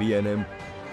BNM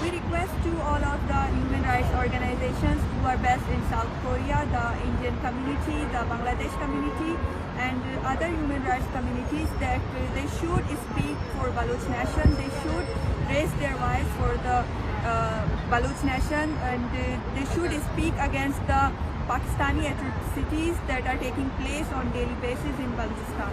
We request to all of the human rights organizations who are based in South Korea, the Indian community, the Bangladesh community, and other human rights communities that they should speak for Baloch nation. They should raise their voice for the Baloch nation, and they should speak against the Pakistani atrocities that are taking place on daily basis in Balochistan.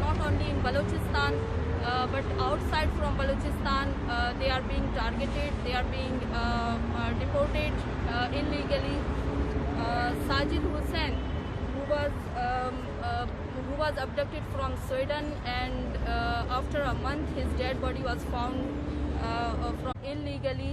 Not only in Balochistan, but outside from Balochistan, they are being targeted, they are being deported illegally. Sajid Hussain, who was abducted from Sweden, and after a month his dead body was found from illegally.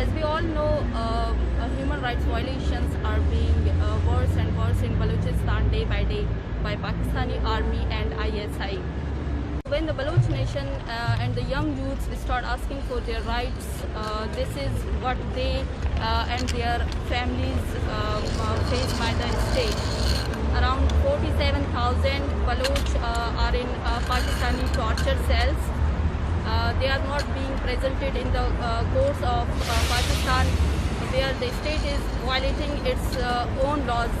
As we all know, human rights violations are being worse and worse in Balochistan day by day by Pakistani army and ISI. When the Baloch nation and the young youths start asking for their rights, this is what they and their families face by the state. Around 47,000 Baloch are in Pakistani torture cells. They are not being presented in the courts of Pakistan, where the state is violating its own laws.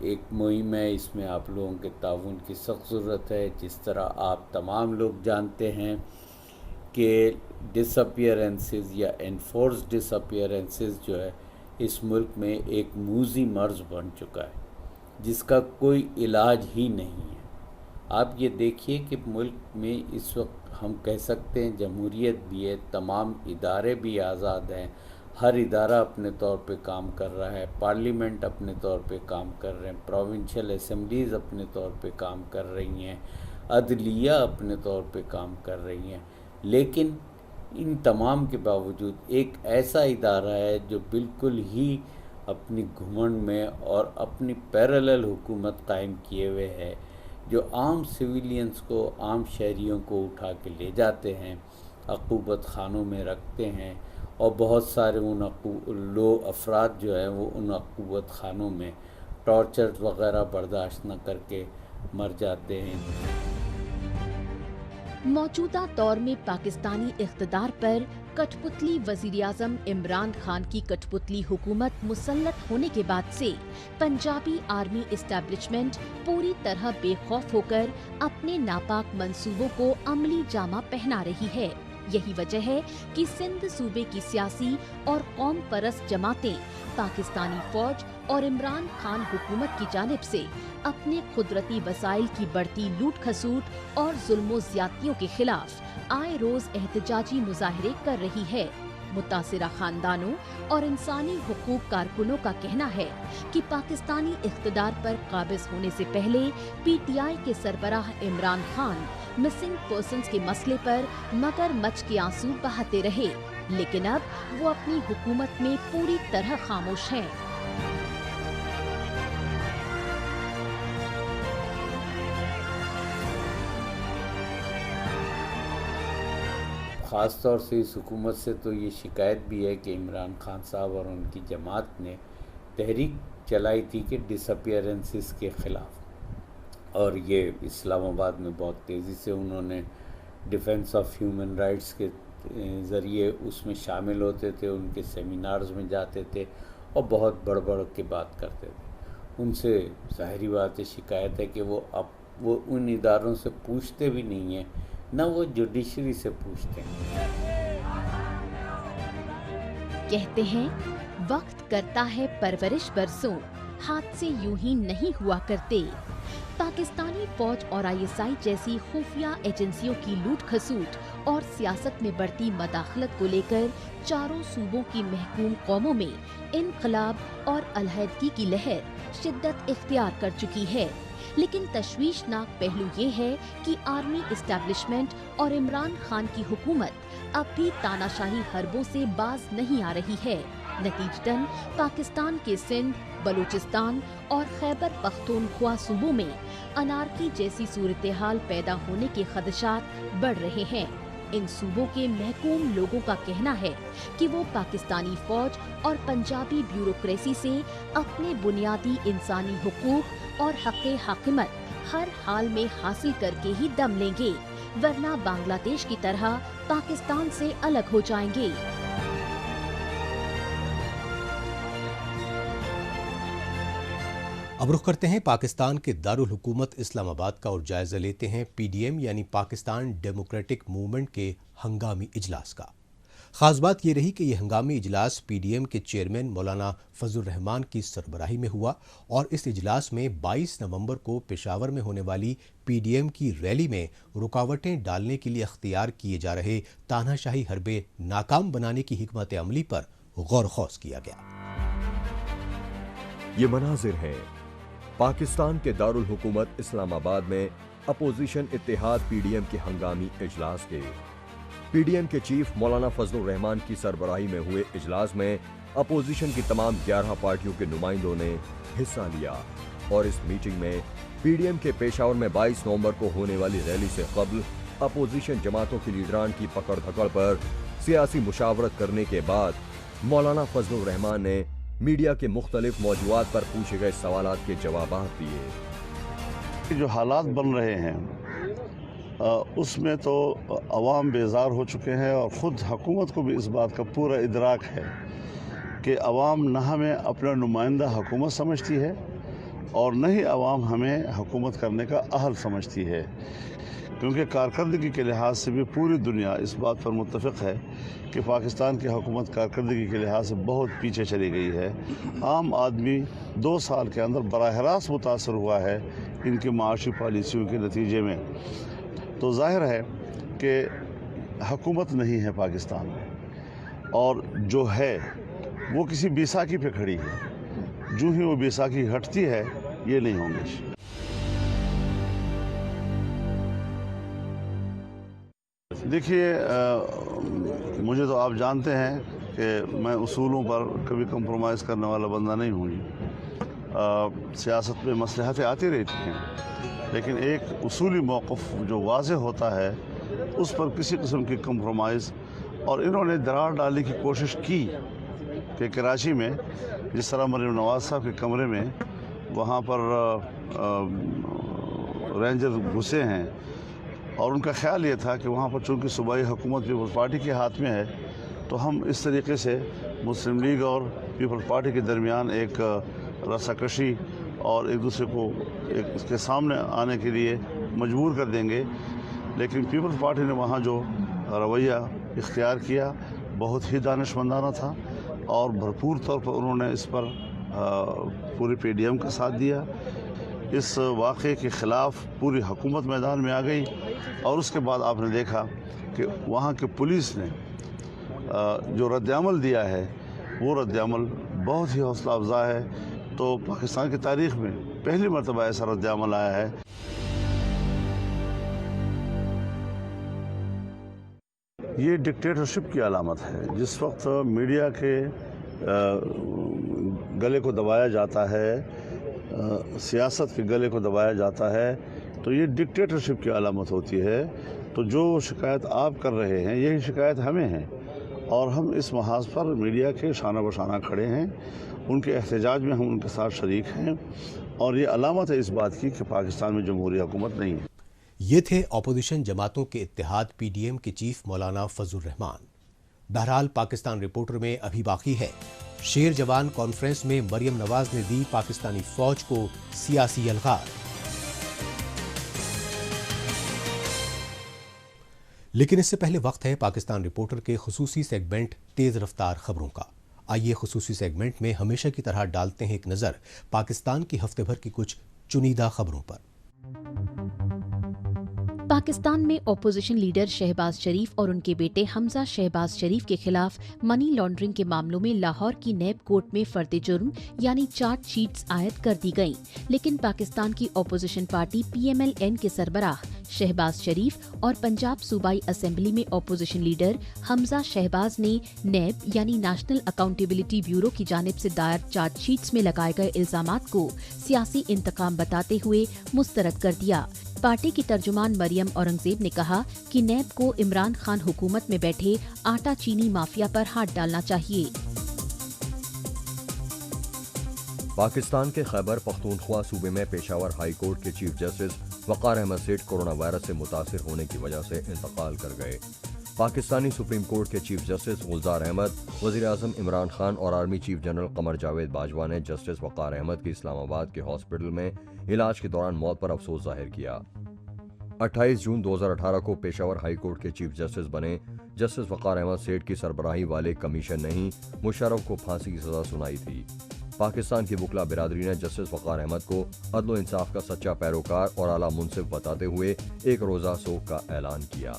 ایک مہم ہے، اس میں آپ لوگوں کے تعاون کی سخت ضرورت ہے۔ جس طرح آپ تمام لوگ جانتے ہیں کہ ڈس اپیئرنسز یا انفورس ڈس اپیئرنسز جو ہے اس ملک میں ایک موذی مرض بن چکا ہے جس کا کوئی علاج ہی نہیں ہے۔ آپ یہ دیکھیے کہ ملک میں اس وقت ہم کہہ سکتے ہیں جمہوریت بھی ہے، تمام ادارے بھی آزاد ہیں، ہر ادارہ اپنے طور پہ کام کر رہا ہے، پارلیمنٹ اپنے طور پہ کام کر رہے ہیں، پروونشل اسمبلیز اپنے طور پہ کام کر رہی ہیں، عدلیہ اپنے طور پہ کام کر رہی ہیں، لیکن ان تمام کے باوجود ایک ایسا ادارہ ہے جو بالکل ہی اپنی گھمنڈ میں اور اپنی پیرالل حکومت قائم کیے ہوئے ہے، جو عام سویلینز کو، عام شہریوں کو اٹھا کے لے جاتے ہیں، عقوبت خانوں میں رکھتے ہیں، اور بہت سارے افراد جو ہیں وہ ان عقوبت خانوں میں ٹارچر وغیرہ برداشت نہ کر کے مر جاتے ہیں۔ موجودہ دور میں پاکستانی اقتدار پر کٹھ پتلی وزیراعظم عمران خان کی کٹھ پتلی حکومت مسلط ہونے کے بعد سے پنجابی آرمی اسٹیبلشمنٹ پوری طرح بے خوف ہو کر اپنے ناپاک منصوبوں کو عملی جامہ پہنا رہی ہے۔ یہی وجہ ہے کہ سندھ صوبے کی سیاسی اور قوم پرست جماعتیں پاکستانی فوج اور عمران خان حکومت کی جانب سے اپنے قدرتی وسائل کی بڑھتی لوٹ کھسوٹ اور ظلم و زیادتیوں کے خلاف آئے روز احتجاجی مظاہرے کر رہی ہے۔ متاثرہ خاندانوں اور انسانی حقوق کارکنوں کا کہنا ہے کہ پاکستانی اقتدار پر قابض ہونے سے پہلے پی ٹی آئی کے سربراہ عمران خان مسنگ پرسنز کے مسئلے پر مگر مچھ کے آنسو بہاتے رہے، لیکن اب وہ اپنی حکومت میں پوری طرح خاموش ہیں۔ خاص طور سے اس حکومت سے تو یہ شکایت بھی ہے کہ عمران خان صاحب اور ان کی جماعت نے تحریک چلائی تھی کہ ڈس اپیئرنسز کے خلاف، اور یہ اسلام آباد میں بہت تیزی سے انہوں نے ڈیفنس آف ہیومن رائٹس کے ذریعے اس میں شامل ہوتے تھے، ان کے سیمینارز میں جاتے تھے اور بہت بڑھ بڑھ کے بات کرتے تھے۔ ان سے ظاہری بات شکایت ہے کہ وہ ان اداروں سے پوچھتے بھی نہیں ہیں، نہ وہ جوڈیشری سے پوچھتے ہیں۔ کہتے ہیں وقت کرتا ہے پرورش برسوں، حادثے یوں ہی نہیں ہوا کرتے۔ پاکستانی فوج اور آئی ایس آئی جیسی خفیہ ایجنسیوں کی لوٹ کھسوٹ اور سیاست میں بڑھتی مداخلت کو لے کر چاروں صوبوں کی محکوم قوموں میں انقلاب اور علیحدگی کی لہر شدت اختیار کر چکی ہے، لیکن تشویشناک پہلو یہ ہے کہ آرمی اسٹیبلشمنٹ اور عمران خان کی حکومت اب بھی تاناشاہی حربوں سے باز نہیں آ رہی ہے۔ نتیجتاً پاکستان کے سندھ، بلوچستان اور خیبر پختونخوا صوبوں میں انارکی جیسی صورتحال پیدا ہونے کے خدشات بڑھ رہے ہیں۔ ان صوبوں کے محکوم لوگوں کا کہنا ہے کہ وہ پاکستانی فوج اور پنجابی بیوروکریسی سے اپنے بنیادی انسانی حقوق اور حق حاکمیت ہر حال میں حاصل کر کے ہی دم لیں گے، ورنہ بنگلہ دیش کی طرح پاکستان سے الگ ہو جائیں گے۔ اب رخ کرتے ہیں پاکستان کے دارالحکومت اسلام آباد کا اور جائزہ لیتے ہیں پی ڈی ایم یعنی پاکستان ڈیموکریٹک موومنٹ کے ہنگامی اجلاس کا۔ خاص بات یہ رہی کہ یہ ہنگامی اجلاس پی ڈی ایم کے چیئرمین مولانا فضل الرحمان کی سربراہی میں ہوا، اور اس اجلاس میں 22 نومبر کو پشاور میں ہونے والی پی ڈی ایم کی ریلی میں رکاوٹیں ڈالنے کے لیے اختیار کیے جا رہے تاناشاہی حربے ناکام بنانے کی حکمت عملی پر غور و خوض کیا گیا۔ یہ مناظر ہیں پاکستان کے دارالحکومت اسلام آباد میں اپوزیشن اتحاد پی ڈی ایم کے ہنگامی اجلاس کے۔ پی ڈی ایم کے چیف مولانا فضل الرحمان کی سربراہی میں ہوئے اجلاس میں اپوزیشن کی تمام 11 پارٹیوں کے نمائندوں نے حصہ لیا، اور اس میٹنگ میں پی ڈی ایم کے پشاور میں 22 نومبر کو ہونے والی ریلی سے قبل اپوزیشن جماعتوں کے لیڈران کی پکڑ دھکڑ پر سیاسی مشاورت کرنے کے بعد مولانا فضل الرحمان نے میڈیا کے مختلف موضوعات پر پوچھے گئے سوالات کے جوابات دیے۔ جو حالات بن رہے ہیں اس میں تو عوام بیزار ہو چکے ہیں، اور خود حکومت کو بھی اس بات کا پورا ادراک ہے کہ عوام نہ ہمیں اپنا نمائندہ حکومت سمجھتی ہے اور نہ ہی عوام ہمیں حکومت کرنے کا اہل سمجھتی ہے، کیونکہ کارکردگی کے لحاظ سے بھی پوری دنیا اس بات پر متفق ہے کہ پاکستان کی حکومت کارکردگی کے لحاظ سے بہت پیچھے چلی گئی ہے۔ عام آدمی 2 سال کے اندر براہ راست متاثر ہوا ہے ان کی معاشی پالیسیوں کے نتیجے میں۔ تو ظاہر ہے کہ حکومت نہیں ہے پاکستان میں، اور جو ہے وہ کسی بیساکھی پہ کھڑی ہے، جو ہی وہ بیساکھی ہٹتی ہے یہ نہیں ہوں گی۔ دیکھیے، مجھے تو آپ جانتے ہیں کہ میں اصولوں پر کبھی کمپرومائز کرنے والا بندہ نہیں ہوں گی۔ سیاست میں مصلحتیں آتی رہتی ہیں، لیکن ایک اصولی موقف جو واضح ہوتا ہے اس پر کسی قسم کی کمپرومائز، اور انہوں نے درار ڈالنے کی کوشش کی کہ کراچی میں جس طرح مریم نواز صاحب کے کمرے میں وہاں پر رینجر گھسے ہیں، اور ان کا خیال یہ تھا کہ وہاں پر چونکہ صوبائی حکومت پیپلز پارٹی کے ہاتھ میں ہے تو ہم اس طریقے سے مسلم لیگ اور پیپلز پارٹی کے درمیان ایک رسہ کشی اور ایک دوسرے کو اس کے سامنے آنے کے لیے مجبور کر دیں گے۔ لیکن پیپلز پارٹی نے وہاں جو رویہ اختیار کیا بہت ہی دانشمندانہ تھا، اور بھرپور طور پر انہوں نے اس پر پوری پی ڈی ایم کا ساتھ دیا۔ اس واقعے کے خلاف پوری حکومت میدان میں آ گئی، اور اس کے بعد آپ نے دیکھا کہ وہاں کے پولیس نے جو رد عمل دیا ہے وہ رد عمل بہت ہی حوصلہ افزا ہے۔ تو پاکستان کی تاریخ میں پہلی مرتبہ ایسا رد عمل آیا ہے۔ یہ ڈکٹیٹرشپ کی علامت ہے۔ جس وقت میڈیا کے گلے کو دبایا جاتا ہے، سیاست کے گلے کو دبایا جاتا ہے، تو یہ ڈکٹیٹرشپ کی علامت ہوتی ہے۔ تو جو شکایت آپ کر رہے ہیں یہی شکایت ہمیں ہے، اور ہم اس محاذ پر میڈیا کے شانہ بشانہ کھڑے ہیں، ان کے احتجاج میں ہم ان کے ساتھ شریک ہیں، اور یہ علامت ہے اس بات کی کہ پاکستان میں جمہوری حکومت نہیں ہے۔ یہ تھے اپوزیشن جماعتوں کے اتحاد پی ڈی ایم کے چیف مولانا فضل الرحمان۔ بہرحال پاکستان رپورٹر میں ابھی باقی ہے۔ شیر جوان کانفرنس میں مریم نواز نے دی پاکستانی فوج کو سیاسی الغار۔ لیکن اس سے پہلے وقت ہے پاکستان رپورٹر کے خصوصی سیگمنٹ تیز رفتار خبروں کا۔ آئیے خصوصی سیگمنٹ میں ہمیشہ کی طرح ڈالتے ہیں ایک نظر پاکستان کی ہفتے بھر کی کچھ چنیدہ خبروں پر۔ پاکستان میں اپوزیشن لیڈر شہباز شریف اور ان کے بیٹے حمزہ شہباز شریف کے خلاف منی لانڈرنگ کے معاملوں میں لاہور کی نیب کورٹ میں فرد جرم یعنی چارج شیٹس عائد کر دی گئیں، لیکن پاکستان کی opposition party P M L N کے سربراہ شہباز شریف اور پنجاب صوبائی اسمبلی میں اپوزیشن لیڈر حمزہ شہباز نے نیب یعنی نیشنل اکاؤنٹیبلٹی بیورو کی جانب سے دائر چارج شیٹس میں لگائے گئے الزامات کو سیاسی انتقام بتاتے ہوئے مسترد کر دیا۔ پارٹی کی ترجمان مریم اورنگزیب نے کہا کہ نیب کو عمران خان حکومت میں بیٹھے آٹا چینی مافیا پر ہاتھ ڈالنا چاہیے۔ پاکستان کے خیبر پختونخوا صوبے میں پشاور ہائی کورٹ کے چیف جسٹس وقار احمد سیٹھ کورونا وائرس سے متاثر ہونے کی وجہ سے انتقال کر گئے۔ پاکستانی سپریم کورٹ کے چیف جسٹس گلزار احمد، وزیر اعظم عمران خان اور army chief general Qamar Javed Bajwa نے جسٹس وقار احمد کی اسلام آباد کے ہاسپٹل میں علاج کے دوران موت پر افسوس ظاہر کیا۔ 28 جون 2018 کو پشاور ہائی کورٹ کے چیف جسٹس بنے جسٹس وقار احمد سیٹھ کی سربراہی والے کمیشن نے ہی مشرف کو پھانسی کی سزا سنائی تھی۔ پاکستان کی وکلا برادری نے جسٹس وقار احمد کو عدل و انصاف کا سچا پیروکار اور اعلیٰ منصف بتاتے ہوئے ایک روزہ سوگ کا اعلان کیا۔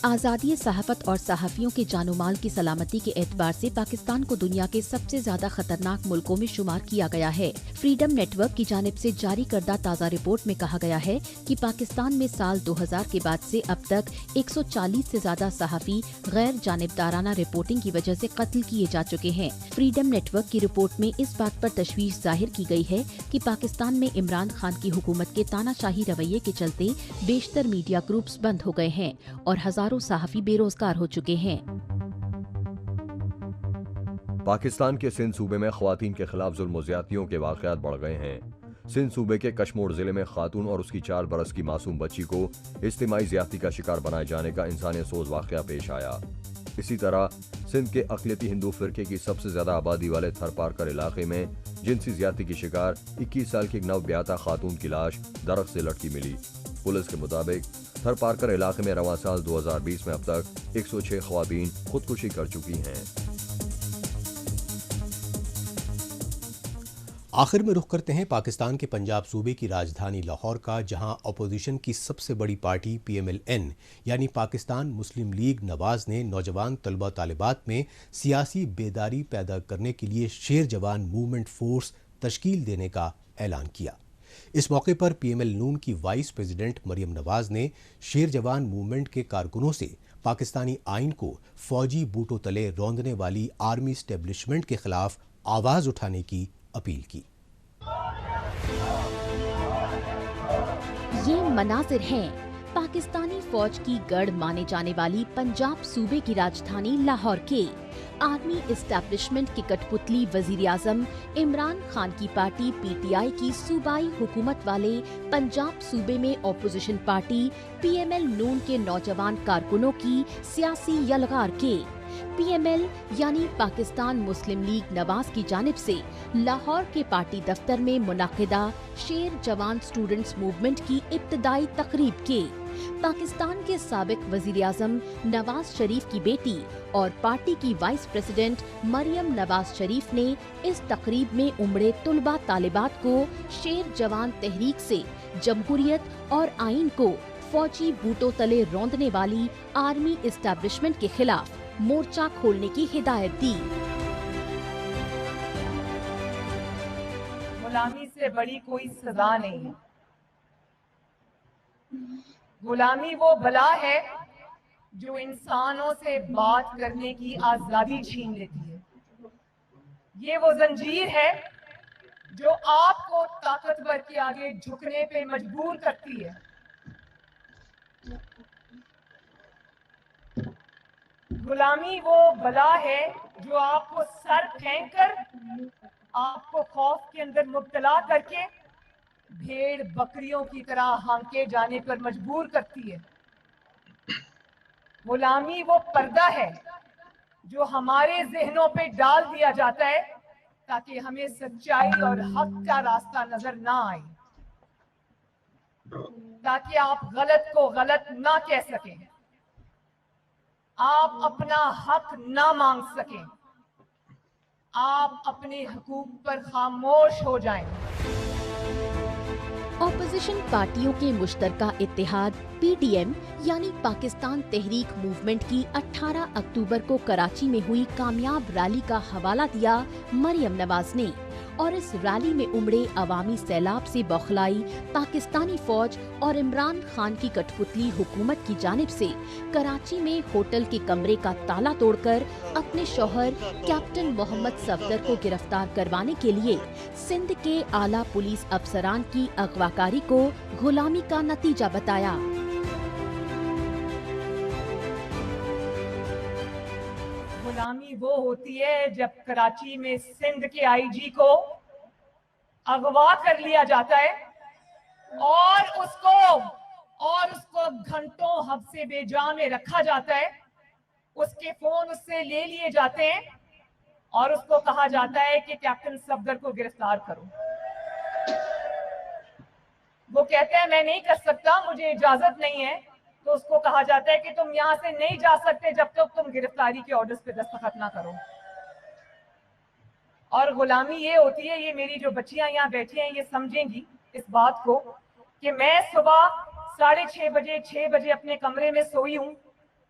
آزادی صحافت اور صحافیوں کے جان و مال کی سلامتی کے اعتبار سے پاکستان کو دنیا کے سب سے زیادہ خطرناک ملکوں میں شمار کیا گیا ہے۔ فریڈم نیٹ ورک کی جانب سے جاری کردہ تازہ رپورٹ میں کہا گیا ہے کہ پاکستان میں سال 2000 کے بعد سے اب تک 140 سے زیادہ صحافی غیر جانبدارانہ رپورٹنگ کی وجہ سے قتل کیے جا چکے ہیں۔ فریڈم نیٹ ورک کی رپورٹ میں اس بات پر تشویش ظاہر کی گئی ہے کہ پاکستان میں عمران خان کی حکومت کے تانا شاہی رویے کے چلتے بیشتر میڈیا گروپس بند ہو گئے ہیں اور ہزاروں صحافی بے روزگار ہو چکے ہیں۔ پاکستان کے سندھ صوبے میں خواتین کے خلاف ظلم و زیادتیوں کے واقعات بڑھ گئے ہیں۔ سندھ صوبے کے کشموڑ ضلع میں خاتون اور اس کی 4 برس کی معصوم بچی کو اجتماعی زیادتی کا شکار بنائے جانے کا انسانیت سوز واقعہ پیش آیا۔ اسی طرح سندھ کے اقلیتی ہندو فرقے کی سب سے زیادہ آبادی والے تھر پارکر علاقے میں جنسی زیادتی کی شکار 21 سال کی ایک نو بیاتہ خاتون کی لاش درخت سے لٹکی ملی۔ پولیس کے مطابق تھر پارکر علاقے میں رواں سال 2020 میں اب تک 106 خواتین خودکشی کر چکی ہیں۔ آخر میں رخ کرتے ہیں پاکستان کے پنجاب صوبے کی راجدھانی لاہور کا، جہاں اپوزیشن کی سب سے بڑی پارٹی PMLN یعنی پاکستان مسلم لیگ نواز نے نوجوان طلبہ طالبات میں سیاسی بیداری پیدا کرنے کے لیے شیر جوان موومنٹ فورس تشکیل دینے کا اعلان کیا۔ اس موقع پر PML نون کی وائس پریزیڈنٹ مریم نواز نے شیر جوان موومنٹ کے کارکنوں سے پاکستانی آئین کو فوجی بوٹوں تلے روندنے والی آرمی اسٹیبلشمنٹ کے خلاف آواز اٹھانے کی اپیل کی۔ یہ مناظر ہیں پاکستانی فوج کی گڑھ مانے جانے والی پنجاب صوبے کی راجدھانی لاہور کے آرمی اسٹیبلشمنٹ کے کٹ پتلی وزیر اعظم عمران خان کی پارٹی PTI کی صوبائی حکومت والے پنجاب صوبے میں اپوزیشن پارٹی PML نون کے نوجوان کارکنوں کی سیاسی یلغار کے۔ PML یعنی پاکستان مسلم لیگ نواز کی جانب سے لاہور کے پارٹی دفتر میں منعقدہ شیر جوان اسٹوڈنٹس موومنٹ کی ابتدائی تقریب کے پاکستان کے سابق وزیر اعظم نواز شریف کی بیٹی اور پارٹی کی وائس پریزیڈنٹ مریم نواز شریف نے اس تقریب میں امڑے طلبہ طالبات کو شیر جوان تحریک سے جمہوریت اور آئین کو فوجی بوٹوں تلے روندنے والی آرمی اسٹیبلشمنٹ کے خلاف مورچہ کھولنے کی ہدایت دی۔ غلامی سے بڑی کوئی سزا نہیں ہے۔ غلامی وہ بلا ہے جو انسانوں سے بات کرنے کی آزادی چھین لیتی ہے۔ یہ وہ زنجیر ہے جو آپ کو طاقتور کے آگے جھکنے پہ مجبور کرتی ہے۔ غلامی وہ بلا ہے جو آپ کو سر پھینک کر، آپ کو خوف کے اندر مبتلا کر کے بھیڑ بکریوں کی طرح ہانکے جانے پر مجبور کرتی ہے۔ غلامی وہ پردہ ہے جو ہمارے ذہنوں پہ ڈال دیا جاتا ہے تاکہ ہمیں سچائی اور حق کا راستہ نظر نہ آئے، تاکہ آپ غلط کو غلط نہ کہہ سکیں، آپ اپنا حق نہ مانگ سکیں، آپ اپنے حقوق پر خاموش ہو جائیں۔ اپوزیشن پارٹیوں کے مشترکہ اتحاد PTM یعنی پاکستان تحریک موومنٹ کی 18 اکتوبر کو کراچی میں ہوئی کامیاب ریلی کا حوالہ دیا مریم نواز نے، اور اس ریلی میں امڑے عوامی سیلاب سے بوکھلائی پاکستانی فوج اور عمران خان کی کٹ پتلی حکومت کی جانب سے کراچی میں ہوٹل کے کمرے کا تالا توڑ کر اپنے شوہر کیپٹن محمد صفدر کو گرفتار کروانے کے لیے سندھ کے اعلیٰ پولیس افسران کی اغواکاری کو غلامی کا نتیجہ بتایا۔ غلامی وہ ہوتی ہے جب کراچی میں سندھ کے IG کو اغوا کر لیا جاتا ہے اور اس کو گھنٹوں حبس بے جا میں رکھا جاتا ہے، اس کے فون اس سے لے لیے جاتے ہیں اور اس کو کہا جاتا ہے کہ کیپٹن صفدر کو گرفتار کرو۔ وہ کہتے ہیں میں نہیں کر سکتا، مجھے اجازت نہیں ہے، تو اس کو کہا جاتا ہے کہ تم یہاں سے نہیں جا سکتے جب تک تم گرفتاری کے آرڈرز پہ دستخط نہ کرو۔ اور غلامی یہ ہوتی ہے، یہ میری جو بچیاں یہاں بیٹھی ہیں یہ سمجھیں گی اس بات کو، کہ میں صبح 6:30 بجے اپنے کمرے میں سوئی ہوں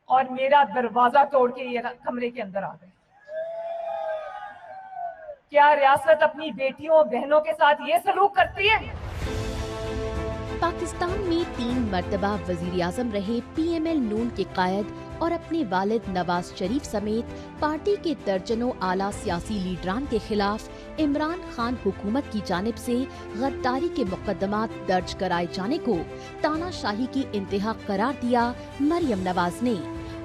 اور میرا دروازہ توڑ کے یہ کمرے کے اندر آ گئے۔ کیا ریاست اپنی بیٹیوں بہنوں کے ساتھ یہ سلوک کرتی ہے؟ پاکستان میں 3 مرتبہ وزیر اعظم رہے PML نون کے قائد اور اپنے والد نواز شریف سمیت پارٹی کے درجنوں اعلیٰ سیاسی لیڈران کے خلاف عمران خان حکومت کی جانب سے غداری کے مقدمات درج کرائے جانے کو تانا شاہی کی انتہا قرار دیا مریم نواز نے،